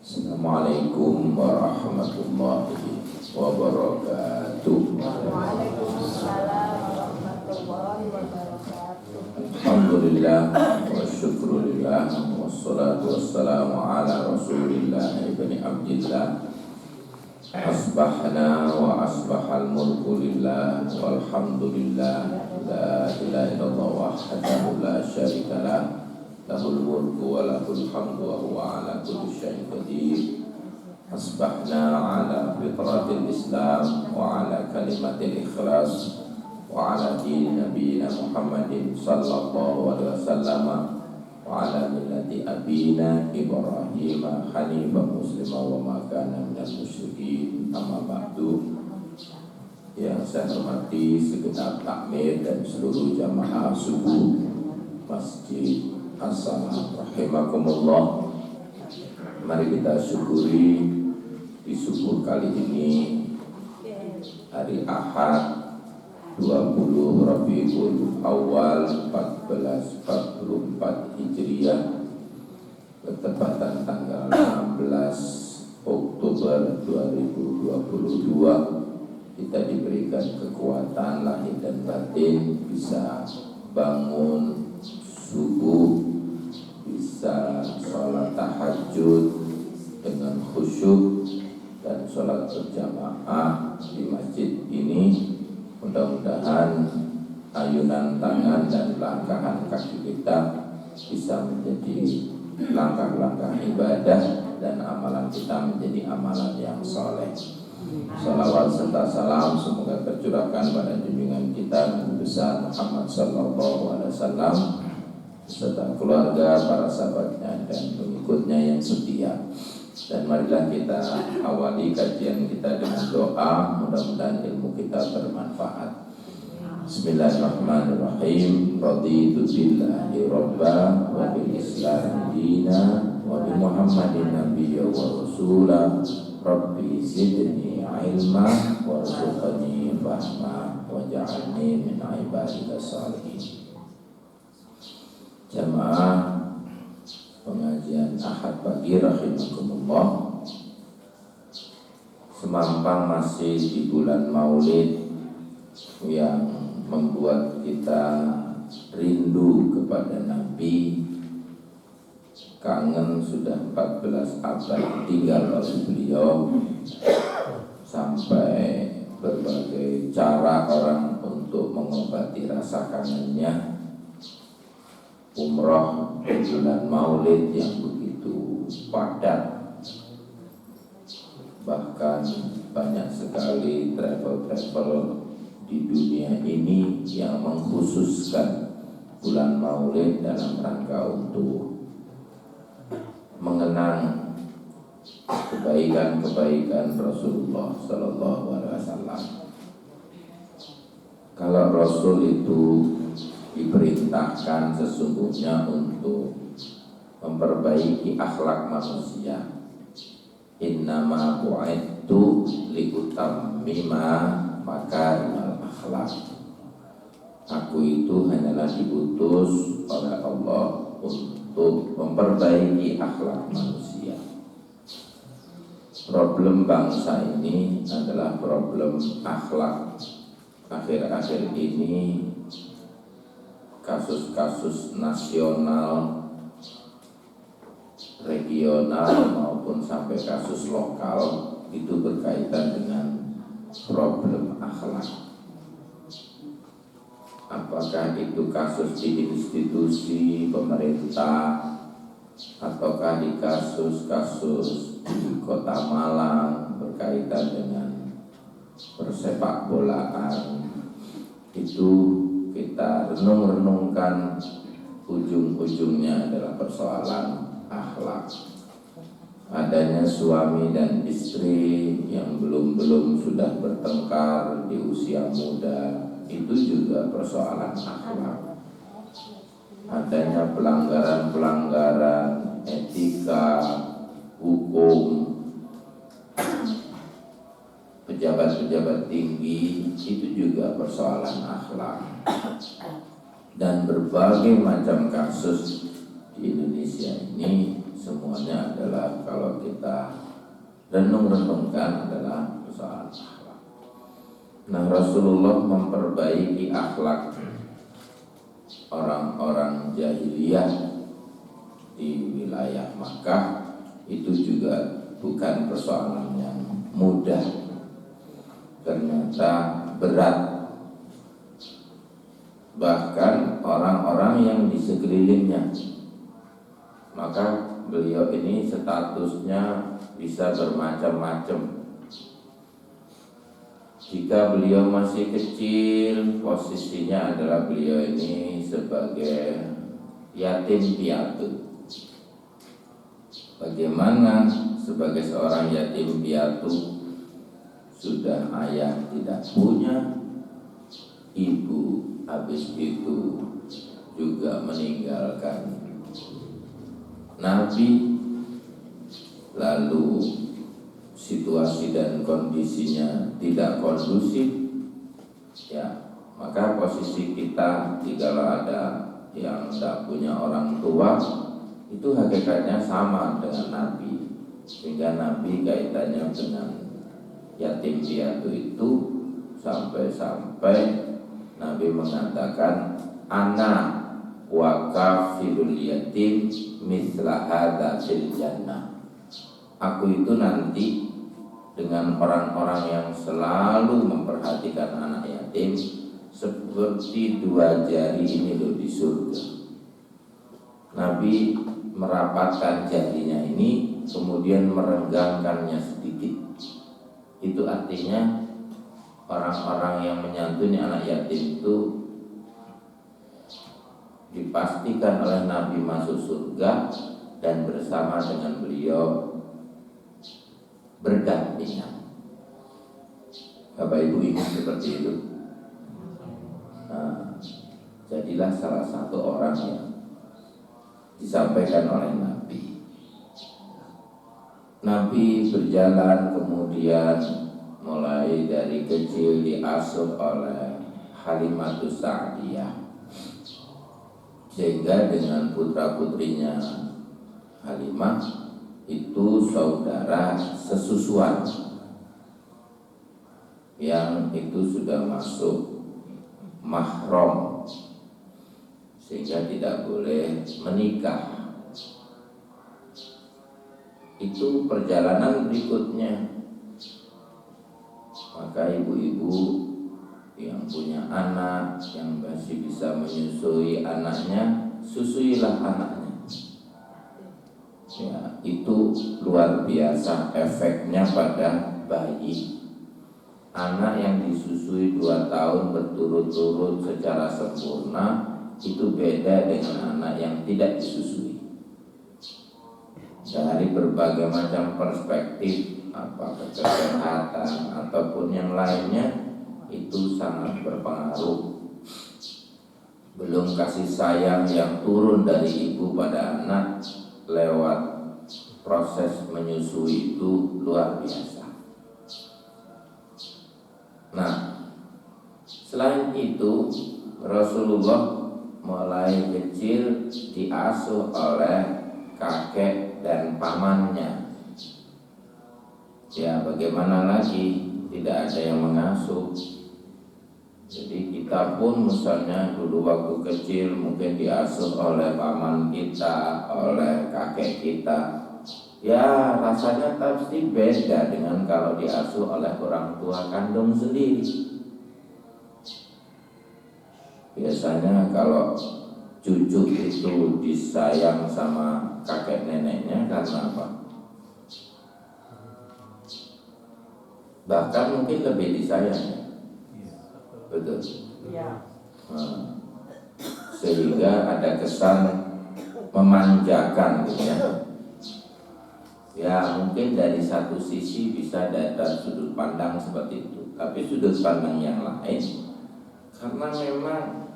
Assalamualaikum warahmatullahi wabarakatuh. Waalaikumsalam warahmatullahi wabarakatuh. Alhamdulillah wa syukrulillah wassalatu wassalamu ala rasulillah ibni abdillah. Asbahna wa asbahal mulku lillah walhamdulillah la ilaha illallah wahdahu la syarikalah lahul mulku wa lahul hamdu wa huwa ala kulli syai'in qadir. Asbahna ala fitratil islam wa ala kalimatil ikhlas wa ala dini nabiyina Muhammadin sallallahu alaihi wasallam wa ala millati abina Ibrahim hanifan muslima wa ma kana minal musyrikin. Amma ba'du. Yang saya hormati segenap takmir dan seluruh jamaah subuh Masjid As-Salam rahimakumullah. Mari kita syukuri di subuh kali ini, hari Ahad 20 Rabiul Awal 1444 Hijriah, bertepatan tanggal 16 Oktober 2022. Kita diberikan kekuatan lahir dan batin, bisa bangun subuh, bisa sholat tahajud dengan khusyuk dan sholat berjamaah di masjid ini. Mudah-mudahan ayunan tangan dan langkahan kaki kita bisa menjadi langkah-langkah ibadah dan amalan kita menjadi amalan yang soleh. Salawat serta salam semoga tercurahkan pada junjungan kita Nabi besar Muhammad sallallahu alaihi wasallam serta keluarga, para sahabatnya dan pengikutnya yang setia. Dan marilah kita awali kajian kita dengan doa, mudah-mudahan ilmu kita bermanfaat. Bismillahirrahmanirrahim. Raditu billahi rabba wa bil islam dina wa bi Muhammadin nabiyya wa rasulah. Rabbi zidni ilma warzuqni fahma waj'alni min ibadikas shalihin. Jamaah pengajian Ahad pagi rahimakumullah, semampang masih di bulan Maulid yang membuat kita rindu kepada Nabi, kangen sudah 14 abad tinggal oleh beliau, sampai berbagai cara orang untuk mengobati rasa kangennya. Umroh di bulan Maulid yang begitu padat, bahkan banyak sekali travel-travel di dunia ini yang mengkhususkan bulan Maulid dalam rangka untuk mengenang kebaikan-kebaikan Rasulullah Sallallahu Alaihi Wasallam. Kalau Rasul itu diperintahkan sesungguhnya untuk memperbaiki akhlak manusia. Innama bu'ittu liutammima makarimal akhlak. Aku itu hanyalah diutus oleh Allah untuk memperbaiki akhlak manusia. Problem bangsa ini adalah problem akhlak. Akhir-akhir ini kasus-kasus nasional, regional maupun sampai kasus lokal itu berkaitan dengan problem akhlak. Apakah itu kasus di institusi pemerintah ataukah di kasus-kasus di Kota Malang berkaitan dengan persepak bolaan, itu kita renung-renungkan, ujung-ujungnya adalah persoalan akhlak. Adanya suami dan istri yang belum sudah bertengkar di usia muda, itu juga persoalan akhlak. Adanya pelanggaran-pelanggaran etika, hukum, pejabat-pejabat tinggi, itu juga persoalan akhlak. Dan berbagai macam kasus di Indonesia ini semuanya adalah kalau kita renung-renungkan adalah persoalan akhlak. Nah, Rasulullah memperbaiki akhlak orang-orang jahiliyah di wilayah Makkah itu juga bukan persoalan yang mudah. Ternyata berat. Bahkan orang-orang yang di sekelilingnya. Maka beliau ini statusnya bisa bermacam-macam. Jika beliau masih kecil, posisinya adalah beliau ini sebagai yatim piatu. Bagaimana sebagai seorang yatim piatu, sudah ayah tidak punya, ibu habis itu juga meninggalkan Nabi, lalu situasi dan kondisinya tidak kondusif, ya, maka posisi kita jika ada yang tidak punya orang tua itu hakikatnya sama dengan Nabi, sehingga Nabi kaitannya dengan yatim piatu itu sampai-sampai Nabi mengatakan ana wa kafilul yatim mithla hadza fil jannah. Aku itu nanti dengan orang-orang yang selalu memperhatikan anak yatim seperti dua jari ini loh di surga. Nabi merapatkan jarinya ini kemudian merenggangkannya sedikit. Itu artinya orang-orang yang menyantuni anak yatim itu dipastikan oleh Nabi masuk surga dan bersama dengan beliau berdampingan. Bapak Ibu ingat seperti itu. Nah, jadilah salah satu orang yang disampaikan oleh Nabi. Nabi berjalan kemudian mulai dari kecil diasuh oleh Halimatus Sa'diyah, sehingga dengan putra-putrinya Halimah itu saudara sesusuan yang itu sudah masuk mahram, sehingga tidak boleh menikah. Itu perjalanan berikutnya. Maka ibu-ibu yang punya anak yang masih bisa menyusui anaknya, susuilah anaknya. Ya, itu luar biasa efeknya pada bayi. Anak yang disusui 2 tahun berturut-turut secara sempurna itu beda dengan anak yang tidak disusui. Dari berbagai macam perspektif, apakah kesehatan ataupun yang lainnya, itu sangat berpengaruh. Belum kasih sayang yang turun dari ibu pada anak lewat proses menyusui itu luar biasa. Nah, selain itu Rasulullah mulai kecil diasuh oleh kakek dan pamannya. Ya, bagaimana lagi, tidak ada yang mengasuh. Jadi kita pun misalnya dulu waktu kecil mungkin diasuh oleh paman kita, oleh kakek kita. Ya, rasanya pasti beda dengan kalau diasuh oleh orang tua kandung sendiri. Biasanya kalau cucu itu disayang sama kakek neneknya karena apa? Bahkan mungkin lebih disayang. Betul. Ya. Nah, sehingga ada kesan memanjakan gitu ya. Ya, mungkin dari satu sisi bisa ada sudut pandang seperti itu. Tapi sudut pandang yang lain, karena memang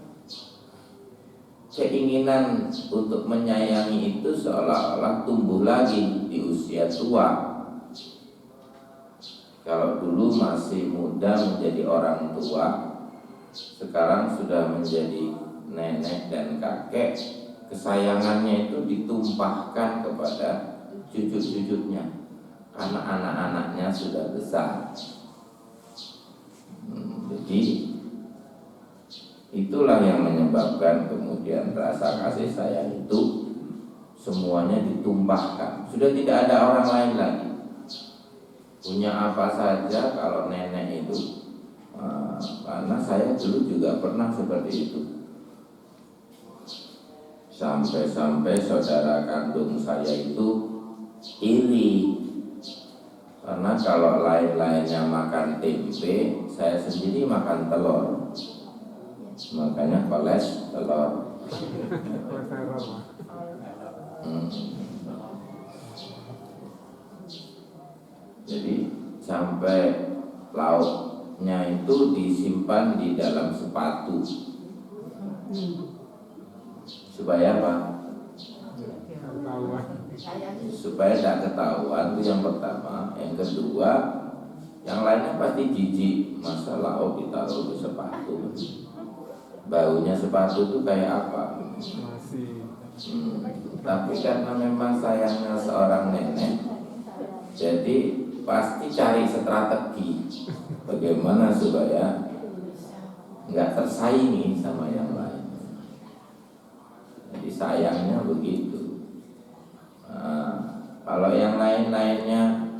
keinginan untuk menyayangi itu seolah-olah tumbuh lagi di usia tua. Kalau dulu masih muda menjadi orang tua, sekarang sudah menjadi nenek dan kakek, kesayangannya itu ditumpahkan kepada cucu-cucunya karena anak-anaknya sudah besar. Jadi itulah yang menyebabkan kemudian rasa kasih sayang itu semuanya ditumpahkan. Sudah tidak ada orang lain lagi. Punya apa saja kalau nenek itu. Karena saya dulu juga pernah seperti itu. Sampai-sampai saudara kandung saya itu iri. Karena kalau lain-lainnya makan tempe, saya sendiri makan telur. Makanya koles telur. Jadi sampai lauknya itu disimpan di dalam sepatu. Supaya apa? Supaya tidak ketahuan, itu yang pertama. Yang kedua, yang lainnya pasti jijik. Masa lauk ditaruh di sepatu? Baunya sepatu itu kayak apa? Tapi karena memang sayangnya seorang nenek, jadi pasti cari strategi bagaimana supaya nggak tersaingi sama yang lain. Jadi sayangnya begitu. Kalau yang lain-lainnya,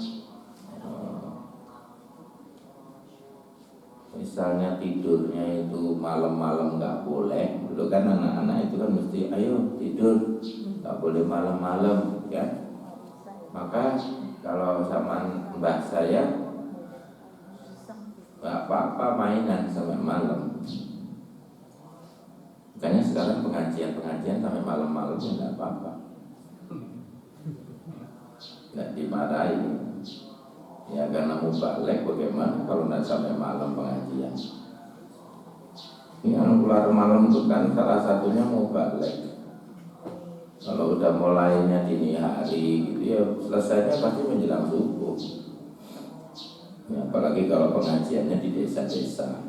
misalnya tidurnya itu malam-malam nggak boleh. Dulu kan anak-anak itu kan mesti ayo tidur, nggak boleh malam-malam, ya. Maka kalau sama mbah saya nggak apa-apa mainan sampai malam. Makanya sekarang pengajian sampai malam-malam nggak apa-apa, nggak dimarahi. Ya karena mau balik bagaimana kalau nggak sampai malam pengajian. Ini yang keluar malam itu kan salah satunya mau balik. Kalau udah mulainya dini hari gitu ya selesainya pasti menjelang subuh. Ya, apalagi kalau pengajiannya di desa-desa,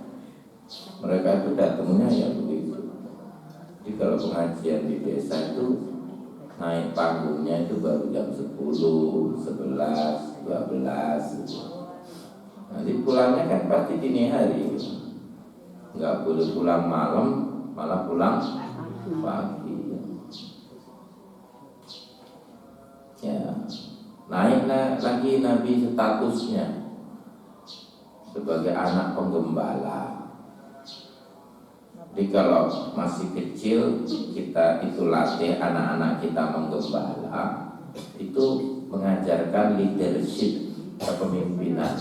mereka itu datangnya ya begitu. Jadi kalau pengajian di desa itu naik panggungnya itu baru jam 10, 11, 12 gitu. Nanti pulangnya kan pasti dini hari gitu. Nggak boleh pulang malam, malah pulang pagi. Ya, naiklah lagi Nabi statusnya sebagai anak penggembala. Jadi kalau masih kecil kita itu latih anak-anak kita menggembala, itu mengajarkan leadership kepemimpinan.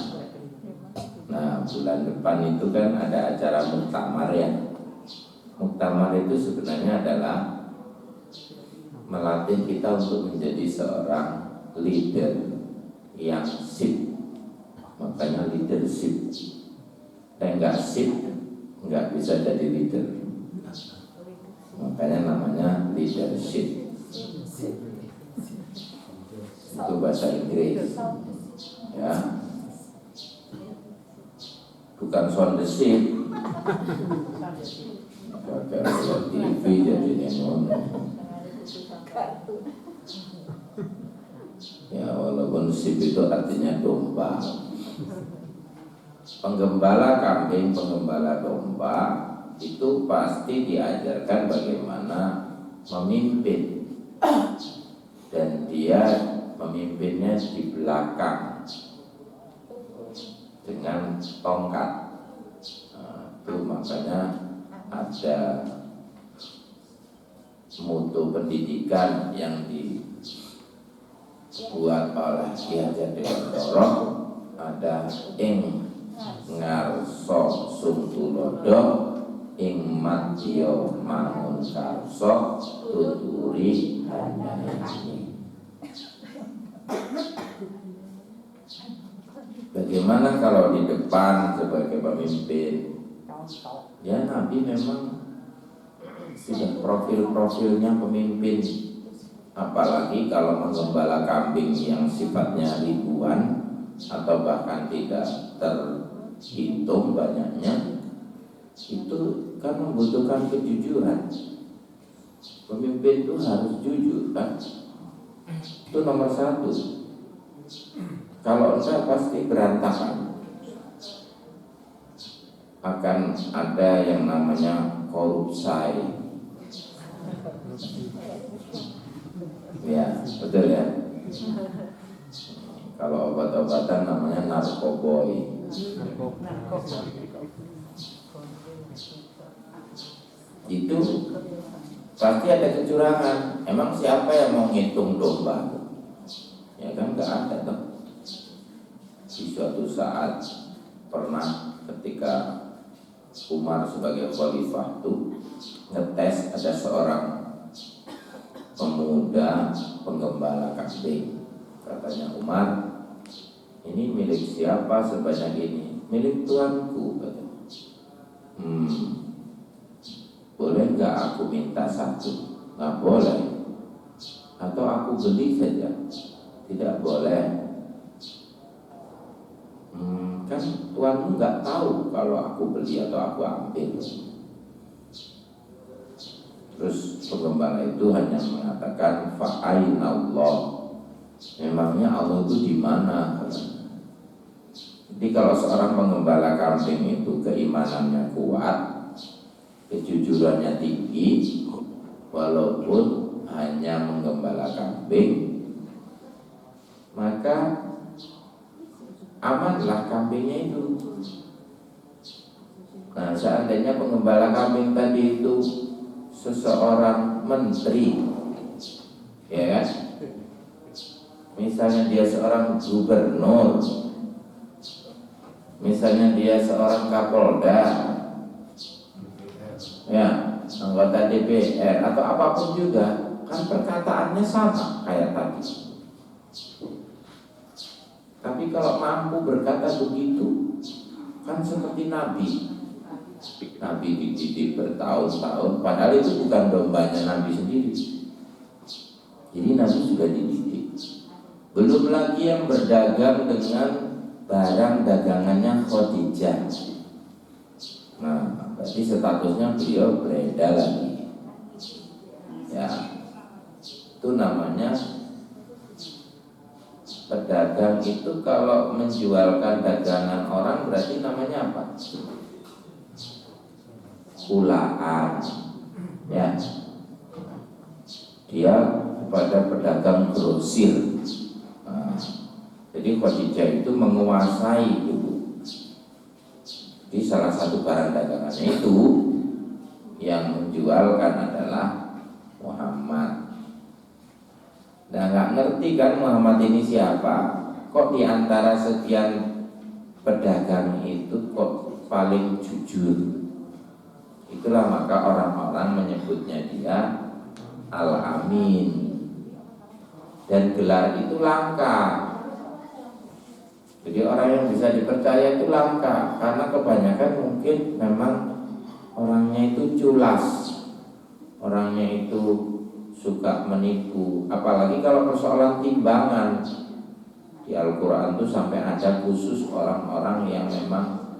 Nah bulan depan itu kan ada acara muktamar ya. Muktamar itu sebenarnya adalah melatih kita untuk menjadi seorang leader yang sip. Makanya leadership. Enggak sip, enggak bisa jadi leader. Makanya namanya leadership. Itu bahasa Inggris. Ya. Bukan sound the ship. Pakai TV jadi ngono. Ya walaupun sip itu artinya domba. Penggembala kambing, penggembala domba itu pasti diajarkan bagaimana memimpin. Dan dia memimpinnya di belakang dengan tongkat. Itu makanya ada mutu pendidikan yang dibuat oleh Ki Hajar Dewantara, ada ing ngarso sungtulodo ing madya mangun karso tuturi handayani. Bagaimana kalau di depan sebagai pemimpin? Ya Nabi memang sudah profil-profilnya pemimpin. Apalagi kalau menggembala kambing yang sifatnya ribuan atau bahkan tidak terhitung banyaknya, itu kan membutuhkan kejujuran. Pemimpin itu harus jujur kan? Itu nomor satu. Kalau enggak pasti berantakan. Akan ada yang namanya korupsi. Ya, betul ya. Kalau obat-obatan namanya narkoboy. Itu pasti ada kecurangan. Emang siapa yang mau ngitung domba? Ya kan nggak ada toh. Di suatu saat pernah ketika Umar sebagai khalifah tuh ngetes ada seorang pemuda penggembala kambing. Katanya Umar, ini milik siapa sebanyak ini? Milik tuanku. Katanya. Boleh nggak aku minta satu? Nggak boleh. Atau aku beli saja? Tidak boleh. Kan tuanmu nggak tahu kalau aku beli atau aku ambil. Terus penggembala itu hanya mengatakan fa'aina Allah. Memangnya Allah itu di mana? Jadi kalau seorang penggembala kambing itu keimanannya kuat, kejujurannya tinggi, walaupun hanya menggembala kambing, maka amanlah kambingnya itu. Nah, seandainya penggembala kambing tadi itu seseorang menteri, ya kan? Misalnya dia seorang gubernur, misalnya dia seorang kapolda, ya, anggota DPR atau apapun juga, kan perkataannya sama kayak tadi. Tapi kalau mampu berkata begitu, kan seperti Nabi. Nabi dididik bertahun-tahun, padahal itu bukan dombanya Nabi sendiri. Jadi Nabi juga dididik. Belum lagi yang berdagang dengan barang dagangannya Khadijah. Nah, berarti statusnya beliau beredar lagi. Ya, itu namanya pedagang itu kalau menjualkan dagangan orang berarti namanya apa? Kulaan. Ya, dia kepada pedagang grosir. Nah, jadi Khadijah itu menguasai itu. Jadi salah satu barang dagangannya itu yang menjualkan adalah Muhammad. Nah, nggak ngerti kan Muhammad ini siapa? Kok di antara sekian pedagang itu kok paling jujur? Itulah maka orang-orang menyebutnya dia Al-Amin. Dan gelar itu langka. Jadi orang yang bisa dipercaya itu langka, karena kebanyakan mungkin memang orangnya itu culas, orangnya itu suka menipu. Apalagi kalau persoalan timbangan, di Al-Quran itu sampai ada khusus orang-orang yang memang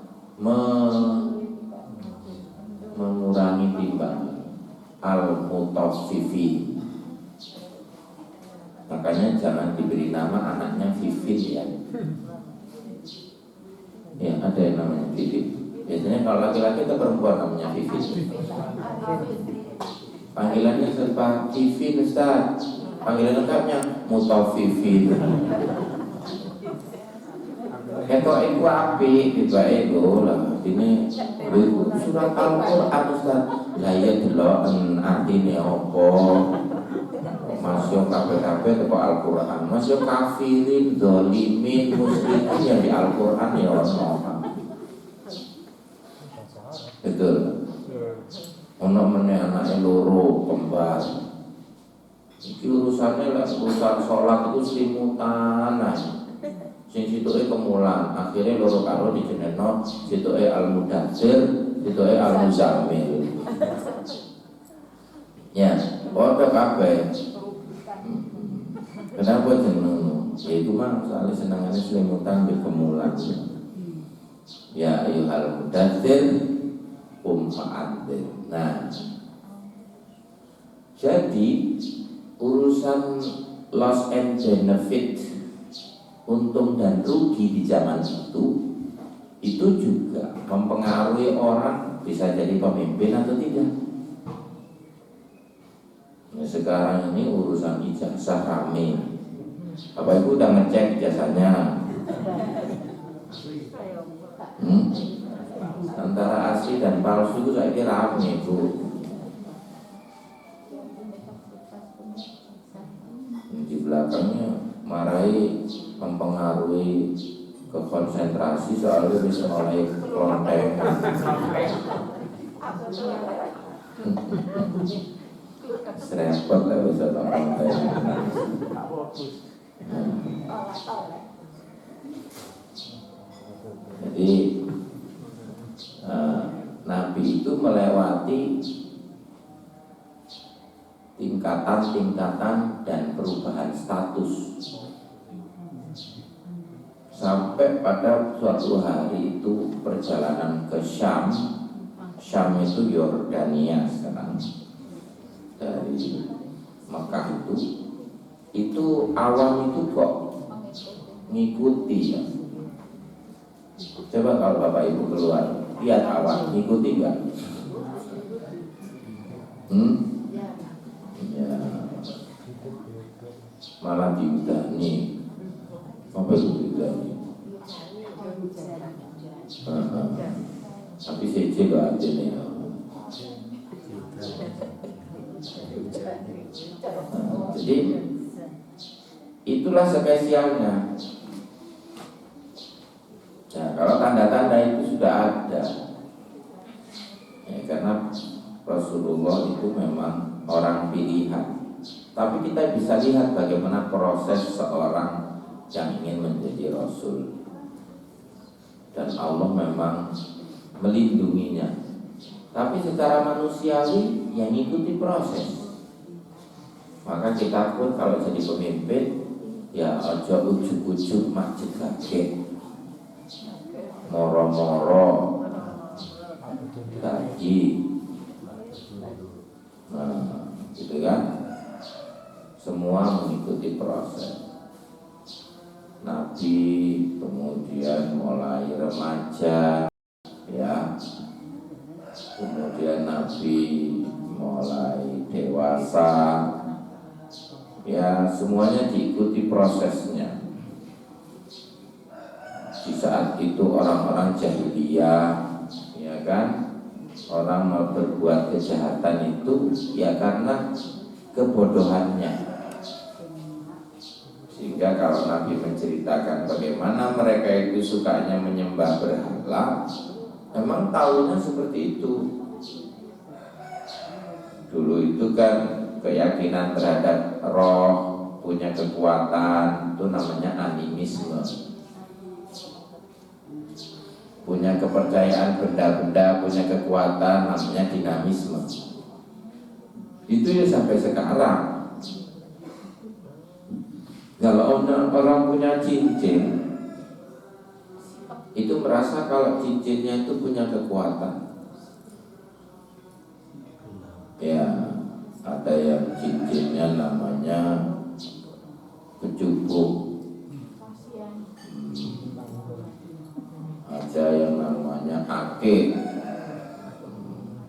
mengurangi timbangan, al-mutaffifin. Makanya jangan diberi nama anaknya Vivin ya. Ya, ada yang namanya Vivin. Biasanya kalau laki-laki atau perempuan namanya Vivin. Panggilannya serba Vivin Ustaz. Panggilan lengkapnya Mutaffifin. Ketok iku api tiba ego lah. Ini surat Al-Quran Ustaz. Lah ya delok artine apa? Masuk kabeh-kabeh teko Al-Quran. Masuk kafirin, zalimin, musyrikin yang di Al-Quran ya ono. Betul. Ono meneh anake loro kembar. Iki urusannya lah urusan sholat itu selimutan aja. Sing situke kemulan, akhirnya loro karo dijenenno situke Al-Mudatsir, situke Al-Muzammil. Ya, padha kabeh. Kenapa jeneng? Ya itu mah soalnya senangannya selimutan di kemulan. Ya ayyuhal mudatsir qum fa'andzir. Nah, Jadi urusan loss and benefit, untung dan rugi di zaman itu juga mempengaruhi orang bisa jadi pemimpin atau tidak. Nah, sekarang ini urusan ijazah rame. Bapak Ibu udah ngecek ijazahnya? Antara asli dan palsu itu saya kira rame Bu. Di belakangnya marahi mempengaruhi ke konsentrasi soalnya bisa mulai kelontengan. Serempet lah bisa kelontengan. Jadi Nabi itu melewati tingkatan-tingkatan dan perubahan status sampai pada suatu hari itu perjalanan ke Syam. Syam itu Yordania sekarang, dari Mekah itu awam itu kok ngikuti ya. Coba kalau Bapak Ibu keluar lihat awam ngikuti enggak? Ya, malah diudani. Apa itu diudani? Tapi CC gak ada nih. Jadi itulah spesialnya. Nah, kalau tanda-tanda itu sudah ada, ya, karena Rasulullah itu memang orang pilihan. Tapi kita bisa lihat bagaimana proses seorang yang ingin menjadi Rasul, dan Allah memang melindunginya. Tapi secara manusiawi yang ikuti proses. Maka kita pun kalau jadi pemimpin, ya ojo ujuk-ujuk mak jegake, moro-moro gaji, nah gitu kan. Semua mengikuti proses. Nabi kemudian mulai remaja, ya, kemudian Nabi mulai dewasa, ya, semuanya diikuti prosesnya. Di saat itu orang-orang jahiliyah, ya kan, orang mau berbuat kejahatan itu ya karena kebodohannya. Sehingga kalau Nabi menceritakan bagaimana mereka itu sukanya menyembah berhala, memang tahunya seperti itu. Dulu itu kan keyakinan terhadap roh punya kekuatan, itu namanya animisme. Punya kepercayaan benda-benda punya kekuatan, namanya dinamisme. Itu ya sampai sekarang. Kalau orang punya cincin, itu merasa kalau cincinnya itu punya kekuatan. Ya, ada yang cincinnya namanya kecubung, ada yang namanya ake,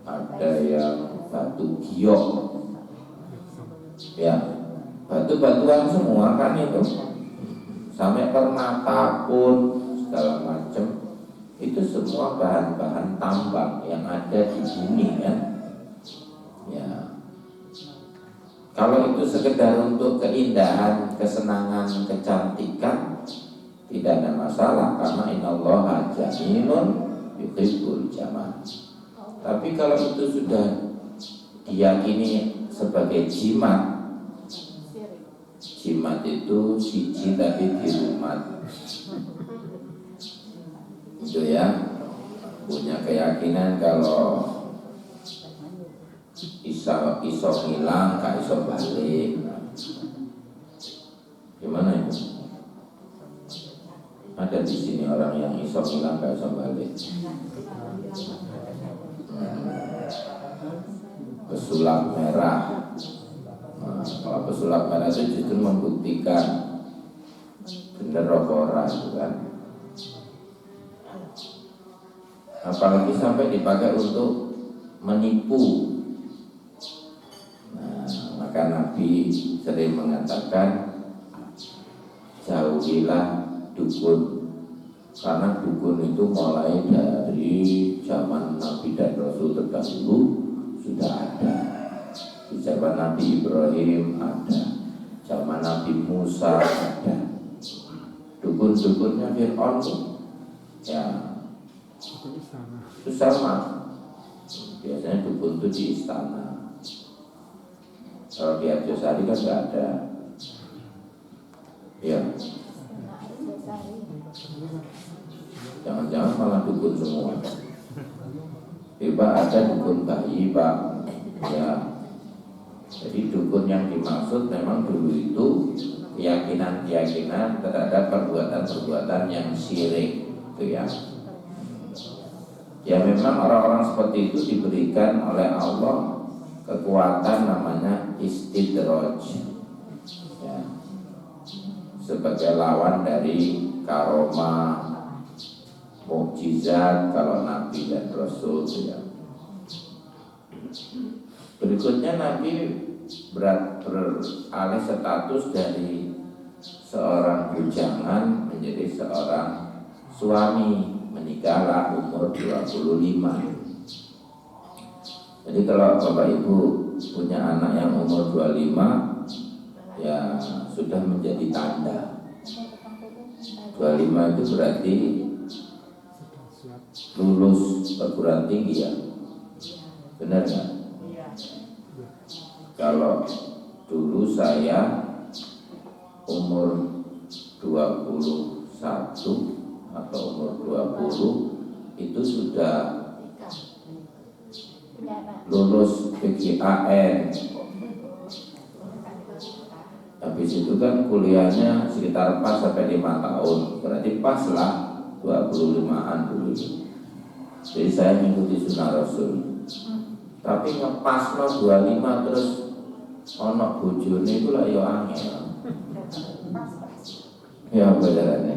ada yang batu giok, ya, batu-batuan semua kan itu, sampai permata pun segala macam, itu semua bahan-bahan tambang yang ada di bumi kan. Ya, kalau itu sekedar untuk keindahan, kesenangan, kecantikan, tidak ada masalah, karena innallaha jamilun yuhibbul jamal. Tapi kalau itu sudah diyakini sebagai jimat, jimat itu siji tapi di rumah, itu ya, punya keyakinan kalau iso ngilang, gak iso balik. Gimana itu? Ada di sini orang yang iso ngilang, gak iso balik. Pesulap merah Usul akbar itu justru membuktikan bener apa ora itu kan. Apalagi sampai dipakai untuk menipu. Nah, maka Nabi sering mengatakan jauhilah dukun, karena dukun itu mulai dari zaman Nabi dan Rasul terdahulu sudah ada. Di zaman Nabi Ibrahim ada, zaman Nabi Musa ada. Dukun-dukunnya Fir'aun ya itu sama. Biasanya dukun itu di istana. Kalau di Arjosari kan nggak ada. Ya, jangan-jangan malah dukun semua. Tiba ada dukun bayi Pak. Ya, jadi dukun yang dimaksud memang dulu itu keyakinan-keyakinan terhadap perbuatan-perbuatan yang syirik, itu ya. Ya memang orang-orang seperti itu diberikan oleh Allah kekuatan namanya istidraj. Ya. Sebagai lawan dari karomah, mukjizat kalau Nabi dan Rasul ya. Berikutnya Nabi beralih status dari seorang bujangan menjadi seorang suami, menikahlah umur 25. Jadi kalau Bapak Ibu punya anak yang umur 25, ya sudah menjadi tanda. 25 itu berarti lulus perguruan tinggi ya, benar nggak? Kalau dulu saya umur 21 atau umur 20 itu sudah lulus PGAN. Habis itu kan kuliahnya sekitar 4 sampai 5 tahun. Berarti pas lah 25-an dulu. Jadi saya mengikuti sunnah Rasul. Tapi ngepas no 25 terus ono bojone itu lah ya angel. Ya beneran.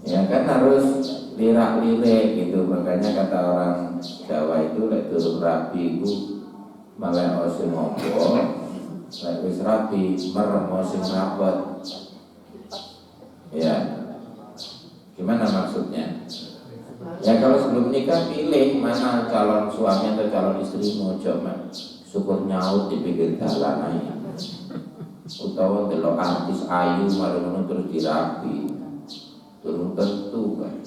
Ya kan harus lirak-lirik gitu. Makanya kata orang Jawa itu lek durung rabi itu malah sing ngopo, lek wis rabi merem sing rapet. Ya. Gimana maksudnya? Ya kalau sebelum nikah pilih mana calon suami atau calon istrimu, coba syukur nyaut di pinggir jalan aja. Utawa delok artis ayu mari ngono terus dirapi. Belum tentu kan.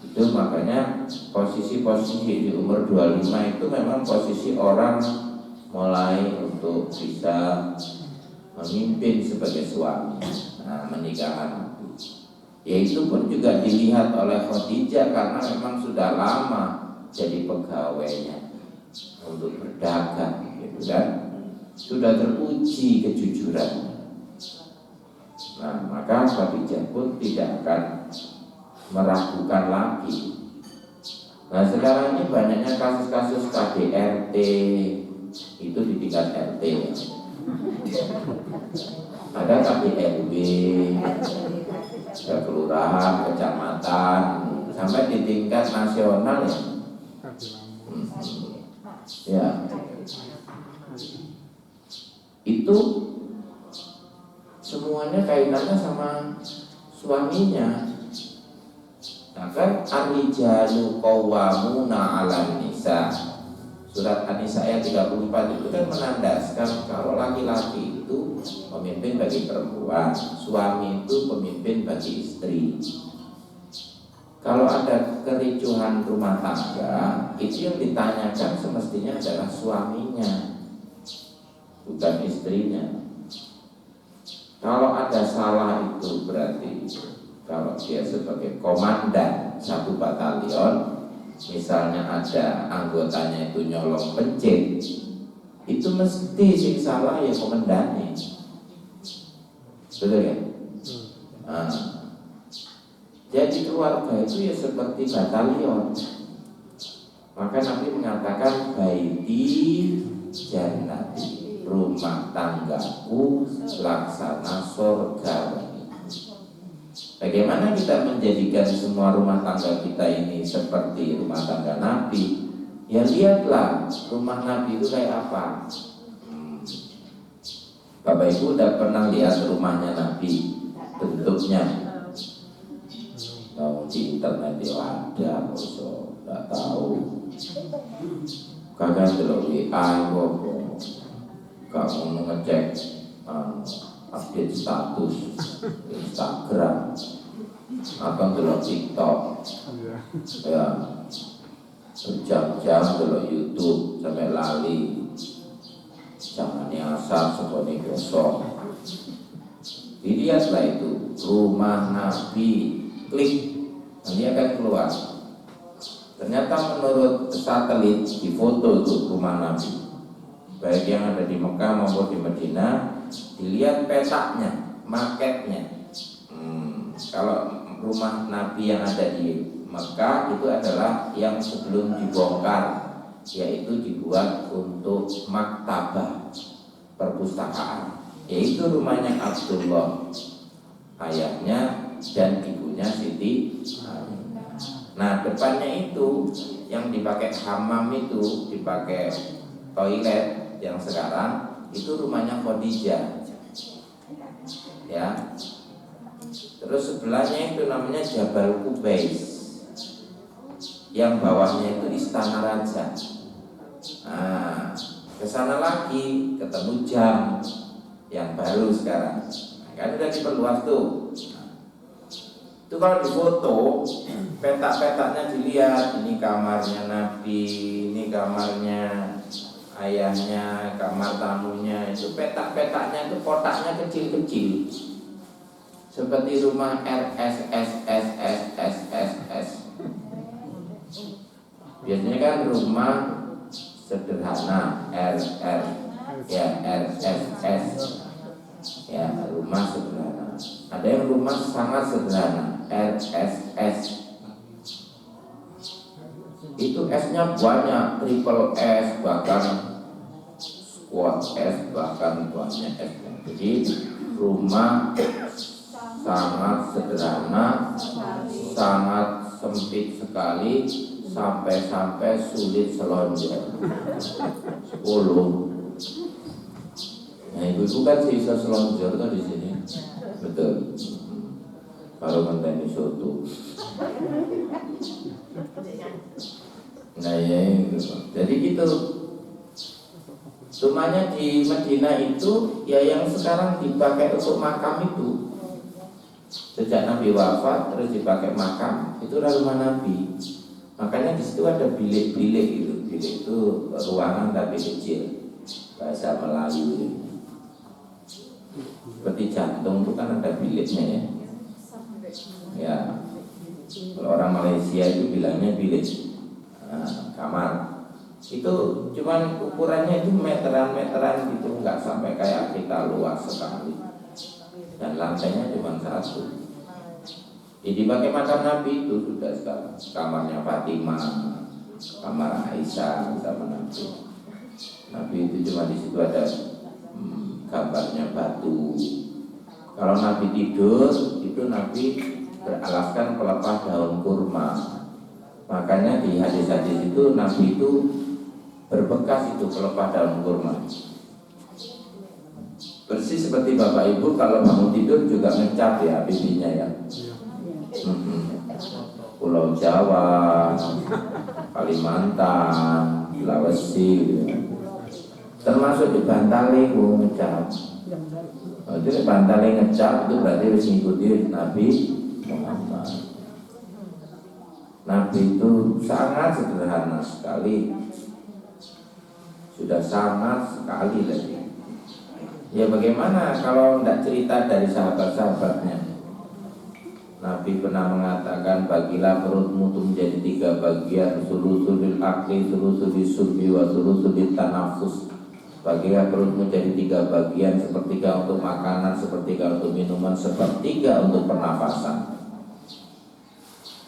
Itu makanya posisi-posisi di umur 25 itu memang posisi orang mulai untuk bisa memimpin sebagai suami. Nah, menikahan ya itu pun juga dilihat oleh Khadijah karena memang sudah lama jadi pegawainya untuk berdagang gitu kan. Sudah teruji kejujurannya. Nah, maka Khadijah pun tidak akan meragukan lagi. Nah, sekarang ini banyaknya kasus-kasus KDRT itu di tingkat RT. Ada KDRW, ada kelurahan, kecamatan, sampai di tingkat nasional ya. Ya. Itu semuanya kaitannya sama suaminya. Nah kan ar-rijalu qawwamuna 'alan nisa. Surat An-Nisa ayat 34 itu kan menandaskan kalau laki-laki itu pemimpin bagi perempuan, suami itu pemimpin bagi istri. Kalau ada kericuhan rumah tangga, itu yang ditanyakan semestinya adalah suaminya, bukan istrinya. Kalau ada salah itu berarti kalau dia sebagai komandan satu batalion, misalnya ada anggotanya itu nyolong pencet, itu mesti sing salah ya komandannya, betul ya? Nah, jadi keluarga itu ya seperti batalion. Maka Nabi mengatakan baiti jannati, rumah tanggaku laksana surga. Bagaimana kita menjadikan semua rumah tangga kita ini seperti rumah tangga Nabi? Ya lihatlah rumah Nabi itu kayak apa. Bapak Ibu udah pernah lihat rumahnya Nabi bentuknya? Tahu di internet ya ada, bosok nggak tahu. Kagak delok WA kok, gak mau ngecek update status Instagram atau delok TikTok, ya berjam-jam delok YouTube sampai lali. Jangan nyasar seperti gosok. Dilihatlah itu rumah Nabi, klik nanti akan keluar. Ternyata menurut satelit di foto itu rumah Nabi, baik yang ada di Mekah maupun di Madinah, dilihat petaknya, maketnya. Kalau rumah Nabi yang ada di Mekah itu adalah yang sebelum dibongkar, yaitu dibuat untuk maktabah, perpustakaan, yaitu rumahnya Abdullah, ayahnya dan ibunya Siti Aminah. Nah depannya itu yang dipakai hammam itu, dipakai toilet yang sekarang itu rumahnya Khadijah, ya. Terus sebelahnya itu namanya Jabal Qubais, yang bawahnya itu istana raja. Nah, kesana lagi ketemu jam yang baru sekarang. Kan udah diperluas tuh. Itu kalau di foto, petak-petaknya dilihat. Ini kamarnya Nabi, ini kamarnya ayahnya, kamar tamunya. Itu petak-petaknya itu kotaknya kecil-kecil, seperti rumah RSSSSSSS. Biasanya kan rumah sederhana, RR, ya RSS, ya rumah sederhana. Ada yang rumah sangat sederhana, RSS. Itu S-nya banyak, triple S, bahkan squad S, bahkan banyak S. Jadi rumah sangat sederhana, sangat sempit sekali, sampai sulit selonjor. 10. Nah ibu-ibu kan bisa selonjor kan di sini, betul. Kalau ngenteni soto. Nah ya itu. Jadi gitu. Rumahnya di Madinah itu ya yang sekarang dipakai untuk makam itu. Sejak Nabi wafat terus dipakai makam, itu rumah Nabi. Makanya di situ ada bilik-bilik gitu. Bilik itu ruangan tapi kecil, bahasa Melayu. Seperti jantung itu kan ada biliknya ya. Ya, kalau orang Malaysia itu bilangnya bilik, kamar. Itu cuman ukurannya itu meteran-meteran gitu, nggak sampai kayak kita luas sekali. Dan lantainya cuma 1. Jadi pakai makam Nabi itu sudah sekarang. Kamarnya Fatimah, kamar Aisyah sama Nabi. Nabi itu cuma di situ ada gambarnya batu. Kalau Nabi tidur itu Nabi beralaskan pelepah daun kurma. Makanya di hadis-hadis itu Nabi itu berbekas itu pelepah daun kurma. Persis seperti Bapak Ibu kalau bangun tidur juga ngecap ya pipinya ya. Pulau Jawa, Kalimantan, Sulawesi, termasuk di Bantale ngecap. Itu di Bantale ngecap itu berarti harus mengikuti Nabi Muhammad. Nabi itu sangat sederhana sekali, sudah sangat sekali lagi. Ya bagaimana kalau tidak cerita dari sahabat-sahabatnya? Nabi pernah mengatakan, bagilah perutmu itu menjadi 3 bagian, sulusul akli, sulusul sulbi, wa sulusul tanafus. Bagilah perutmu jadi 3 bagian, sepertiga untuk makanan, sepertiga untuk minuman, sepertiga untuk pernapasan.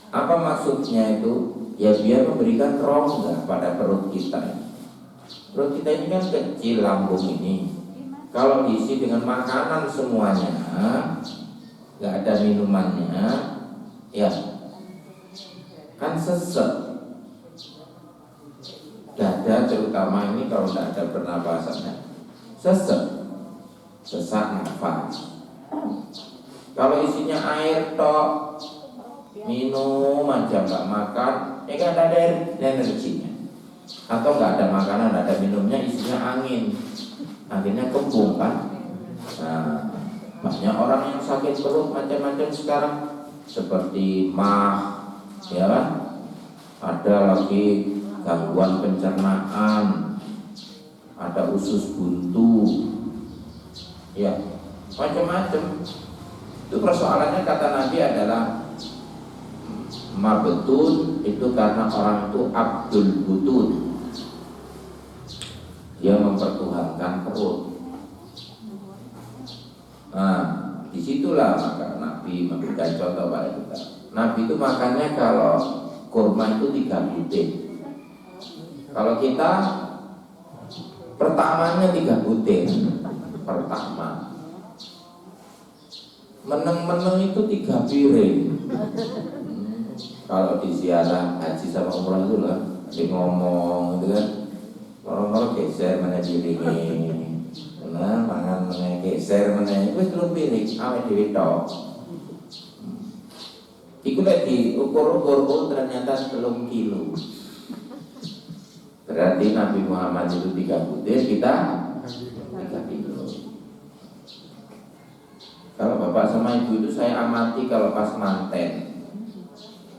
Apa maksudnya itu? Ya biar memberikan rongga pada perut kita. Perut kita ini kan kecil, lambung ini. Kalau diisi dengan makanan semuanya, nggak ada minumannya, ya kan sesek. Dada terutama ini kalau tidak ada pernapasannya, sesak nafas. Kalau isinya air tok, minum aja nggak makan, ya kan ada energinya. Atau nggak ada makanan, nggak ada minumnya, isinya angin, akhirnya kembung kan. Nah, banyak orang yang sakit perut macam-macam sekarang, seperti mah, ya kan? Ada lagi gangguan pencernaan, ada usus buntu, ya macam-macam. Itu persoalannya kata Nabi adalah mabtun, itu karena orang itu abdul butun, dia mempertuhankan perut. Nah, disitulah maka Nabi memberikan contoh pada kita. Nabi itu makannya kalau kurma itu 3 butir. Kalau kita pertamanya 3 butir pertama, meneng-meneng itu 3 piring. Kalau di ziarah haji sama umrah itu lah, dia ngomong gitu kan, orang-orang geser mana piringnya, nah mangan mana geser mana, itu belum piring, awet dewi tok. Iku lagi ukur-ukur ternyata 10 kilo. Berarti Nabi Muhammad itu 3 butir, kita 3 kilo. Kalau bapak sama ibu itu saya amati kalau pas manten,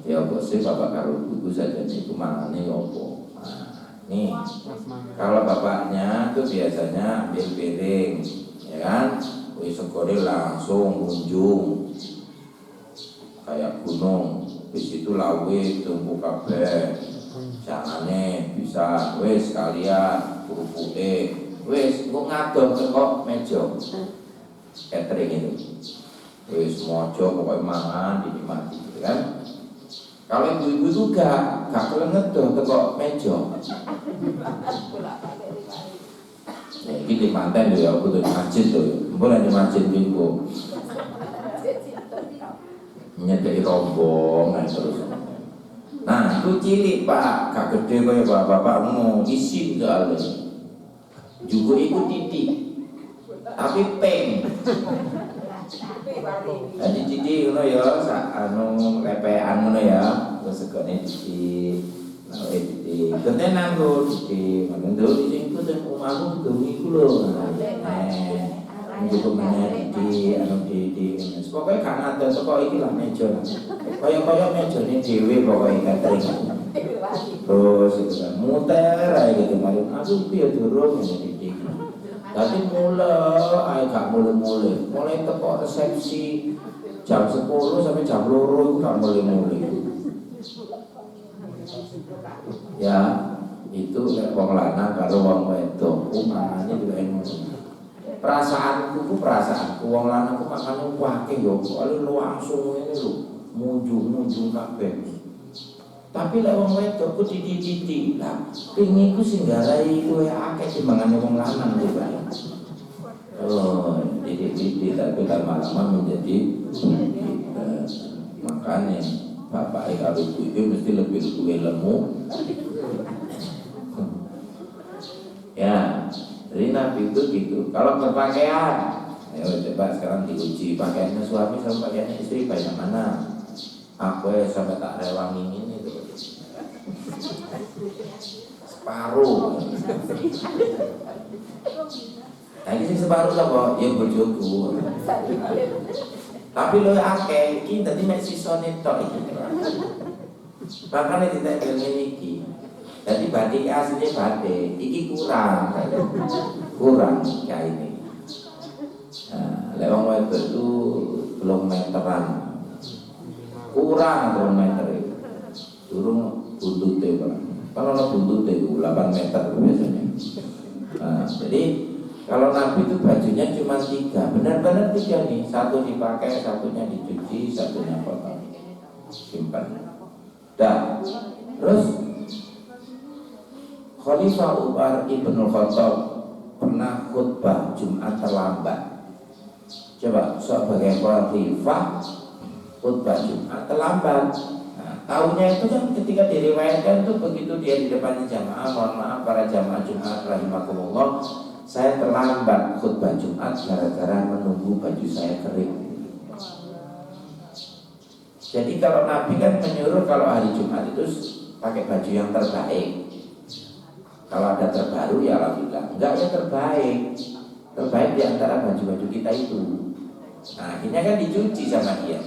ya bosnya bapak karo ibu saja itu mangannya opo. Nah, nih kalau bapaknya itu biasanya ambil piring, ya kan, wis segone langsung kunjung kayak gunung, di situ lawe tumbuh kabeh, jangane bisa wis kalian kurupuke, wis kok ngadol kok meja catering itu, wis mojo pokoknya mangan dinikmati gitu kan. Kalau ibu-ibu itu gak kelenget tuh kok meja. Nah, ini di manten ya, aku tuh di masjid tuh, boleh di masjid minggu. Nyedeki rombong terus. Nah, itu cilik Pak, gak gede kaya bapak-bapakmu, isi soalnya. Juga ikut titik, tapi peng. Jadi titik ngono ya, anu lepean ngono ya, terus segone titik, nawe titik. Ketenan lho titik, menurut sing ku ten omahku gemi ku lho. Cukup menjadi anu di pokoknya gak ada toko iki lah meja. Kaya meja ini dhewe pokoke catering. Terus itu kan muter ae gitu mari aku piye durung ngene iki. Dadi mulai ae gak mulai teko resepsi jam 10 sampai jam 2 itu gak mulai. Ya, itu nek wong lanang karo wong wedok umane juga emosi. Perasaanku wong lanang ku makane wake yo kok langsung ngene lho, munjung kabeh. Tapi lek wong wedok ku titik-titik, lah pingin ku sing garai kowe akeh timbangane wong lanang iki, Pak. Oh, titik-titik tapi lama-lama menjadi makanya bapak karo ibu itu mesti lebih lemu. Ya, jadi Nabi itu gitu. Kalau berpakaian, ayo coba sekarang diuji pakaiannya suami sama pakaiannya istri banyak mana? Aku sampai tak rewangin ini tuh. Separuh. Nah ini separuh lah kok, ya berjogo. Tapi lo akeh, ini tadi mek sisone tok iki. Makanya tidak ngene iki. Jadi batik aslinya batik, iki kurang kayak ini. Nah, lewang wedok itu belum meteran, kurang belum meter itu. Turun buntut itu, kalau ada buntut itu 8 meter biasanya. Nah, jadi kalau Nabi itu bajunya cuma 3, benar-benar 3 nih, satu dipakai, satunya dicuci, satunya potong, simpan. Dah, terus Khalifah Umar ibn Khattab pernah khutbah Jumat terlambat. Coba sebagai khalifah khutbah Jumat terlambat. Nah, tahunya itu kan ketika diriwayatkan tuh begitu dia di depan jamaah, mohon maaf para jamaah Jumat rahimakumullah, saya terlambat khutbah Jumat gara-gara menunggu baju saya kering. Jadi kalau Nabi kan menyuruh kalau hari Jumat itu pakai baju yang terbaik. Kalau ada terbaru ya alhamdulillah. Enggak ya terbaik. Terbaik di antara baju-baju kita itu. Nah akhirnya kan dicuci sama dia.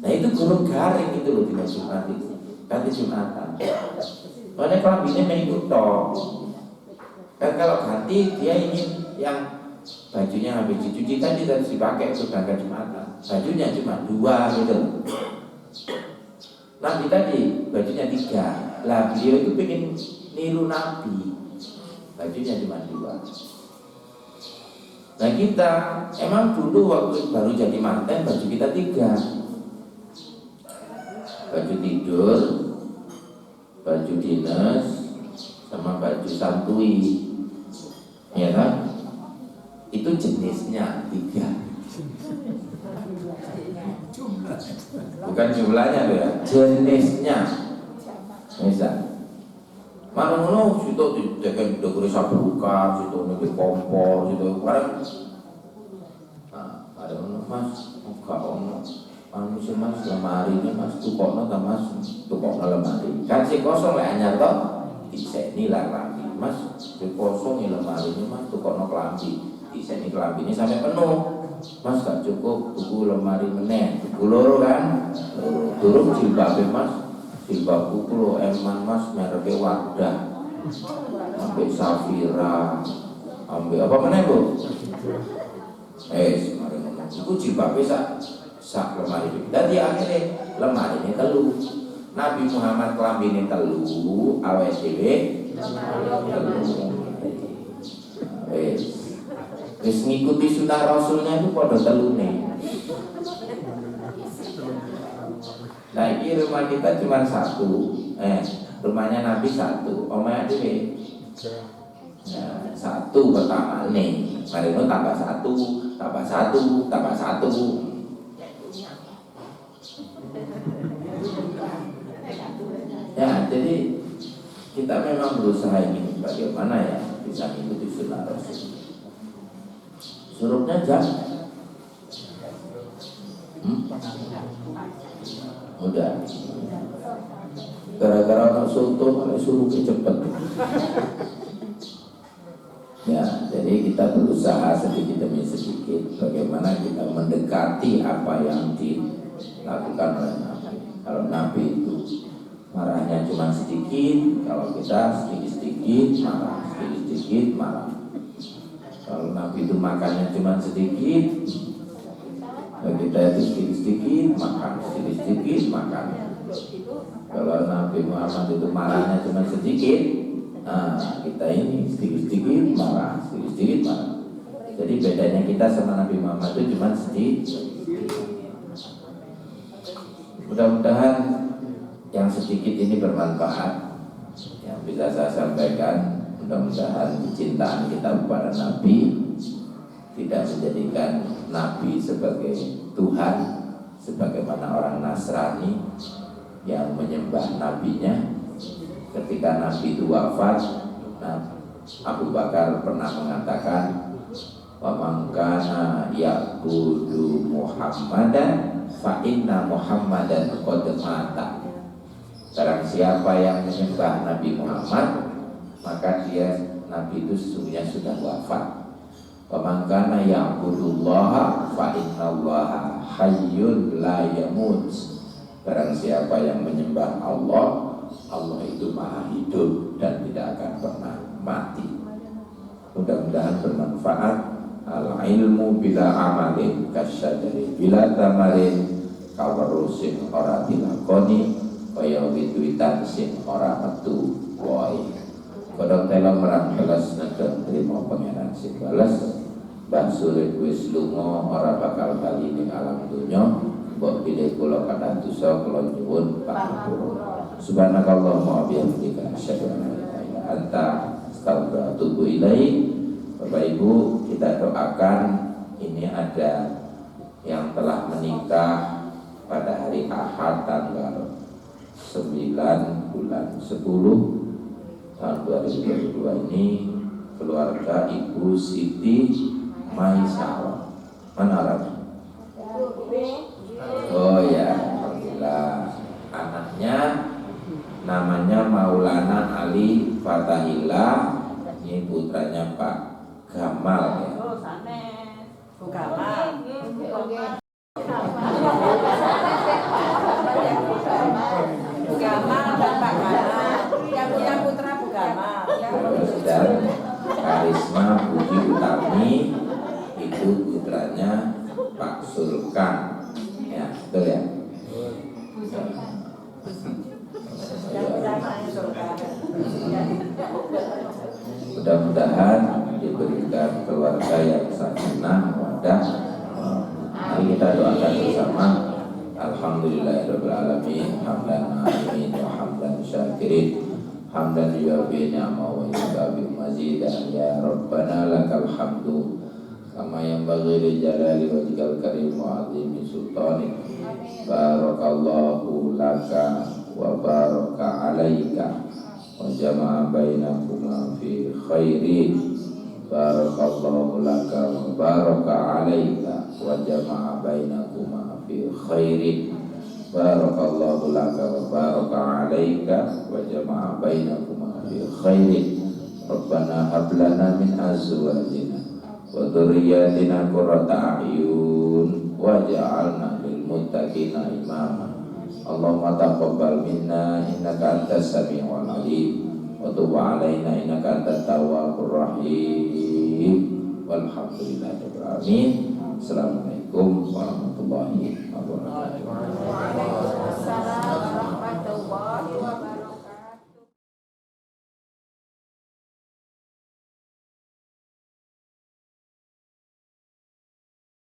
Nah itu gurung garing itu loh di Jumat itu. Ganti Jumatan. Soalnya kelaminnya mengikut toh. Kan kalau ganti dia ingin yang bajunya habis dicuci tadi harus dipakai untuk berangkat Jumatan. Bajunya cuma 2 gitu. Nabi tadi bajunya 3. Lah beliau itu pengen niru Nabi. Bajunya cuma 2. Nah kita emang dulu waktu baru jadi manten baju kita 3. Baju tidur, baju dinas, sama baju santuy. Ya kan? Itu jenisnya 3. Bukan jumlahnya loh ya, jenisnya. Misal mana ngono situ ditekan dogere sabruka, situ nek kompor, situ bareng. Nah, ada ngono Mas, enggak ono. Anu sih Mas, lemari ini Mas tukokno ta Mas, tukokno lemari. Kan si kosong lek anyar to, diseni lah klambi. Mas, si kosong lemari ini Mas tukokno klambi. Diseni klambi ini sampai penuh. Mas gak cukup tuku lemari meneh, tuku loro kan? Durung jilbabe Mas. Jilbabku kulo eman Mas mereke Wardah. Ambek Safira. Ambek apa meneh, Bu? Mari ngomong. Iku jilbabe sak lemari iki. Dadi akhire lemari ini 3. Nabi Muhammad klambine 3, awake dhewe wis ngikuti sunah Rasulnya itu pada 3. Nah ini rumah kita cuma 1. Rumahnya Nabi 1, omahnya dhewe. Nah, 1 pertama nih. Mari itu tambah 1, tambah 1, tambah 1. Ya, jadi kita memang berusaha ini bagaimana ya bisa mengikuti sunah Rasul. Surupnya jam udah gara-gara anak soto malah surupnya cepet. Ya, jadi kita berusaha sedikit demi sedikit bagaimana kita mendekati apa yang dilakukan oleh Nabi. Kalau Nabi itu marahnya cuma sedikit, kalau kita sedikit-sedikit marah, sedikit-sedikit marah. Kalau Nabi itu makannya cuma sedikit, kita itu sedikit-sedikit makan, sedikit-sedikit makan. Kalau Nabi Muhammad itu marahnya cuma sedikit, nah kita ini sedikit-sedikit marah, sedikit-sedikit marah. Jadi bedanya kita sama Nabi Muhammad itu cuma sedikit. Mudah-mudahan yang sedikit ini bermanfaat. Yang bisa saya sampaikan, mudah-mudahan kecintaan kita kepada Nabi tidak menjadikan Nabi sebagai Tuhan, sebagaimana orang Nasrani yang menyembah nabinya. Ketika Nabi itu wafat, Abu Bakar pernah mengatakan, wa man kana ya'budu Muhammadan fa inna Muhammadan qad mata. Barang siapa yang menyembah Nabi Muhammad, maka dia Nabi itu sesungguhnya sudah wafat. Wa man kana ya'budullaha fa innallaha hayyun la yamut. Barang siapa yang menyembah Allah, Allah itu maha hidup dan tidak akan pernah mati. Mudah-mudahan bermanfaat. Al-ilmu bila amalin kasyadari bila tamarin kawarusin ora dilakoni kaya wituitan sin ora metu woi. Kodok telo merang belas negeri terima pengenan sin balas. Mbah Surip wis lunga ora bakal bali ning alam dunya. Mbok pilih kula kadang dosa kula nyuwun pangapura. Subhanakallahumma wa bihamdika asyhadu an la ilaha atubu ilaih. Bapak Ibu, kita doakan ini ada yang telah menikah pada hari Ahad tanggal 9 bulan 10 tahun 2022 ini, keluarga Ibu Siti Maisarah. Mana orangnya? Oh ya, alhamdulillah. Anaknya namanya Maulana Ali Fatahillah. Ini putranya Pak Gamal ya. Dan Karisma Budi Utami itu putranya Pak Sulkan. Ya, betul ya? Mudah-mudahan diberikan keluarga yang sakinah mawaddah. Mari kita doakan bersama. Alhamdulillahirabbil alamin, hamdan alimin wa hamdan syakirin, hamdan yuwafi ni'amahu wa yukafi mazidan. Ya Rabbana lakal hamdu kama yanbaghi li jalali wajhikal karim wa 'azimi sultanik. Barakallahu laka wa baraka alaika wa jama'a bainakuma fi khairin. Barakallahu laka wa baraka alaika wa jama'a bainakuma fi khairin. Barakallahu laka wa baraka alaika wa jama'a bainakuma fi khairin. Rabbana hab lana min azwajina wa dhurriyyatina qurrata a'yun waj'alna lil muttaqina imama. Allahumma taqabbal minna innaka antas sami'ul 'alim wa tub 'alaina innaka antat tawwabur rahim. Walhamdulillahirabbil alamin. Assalamualaikum warahmatullahi wabarakatuh.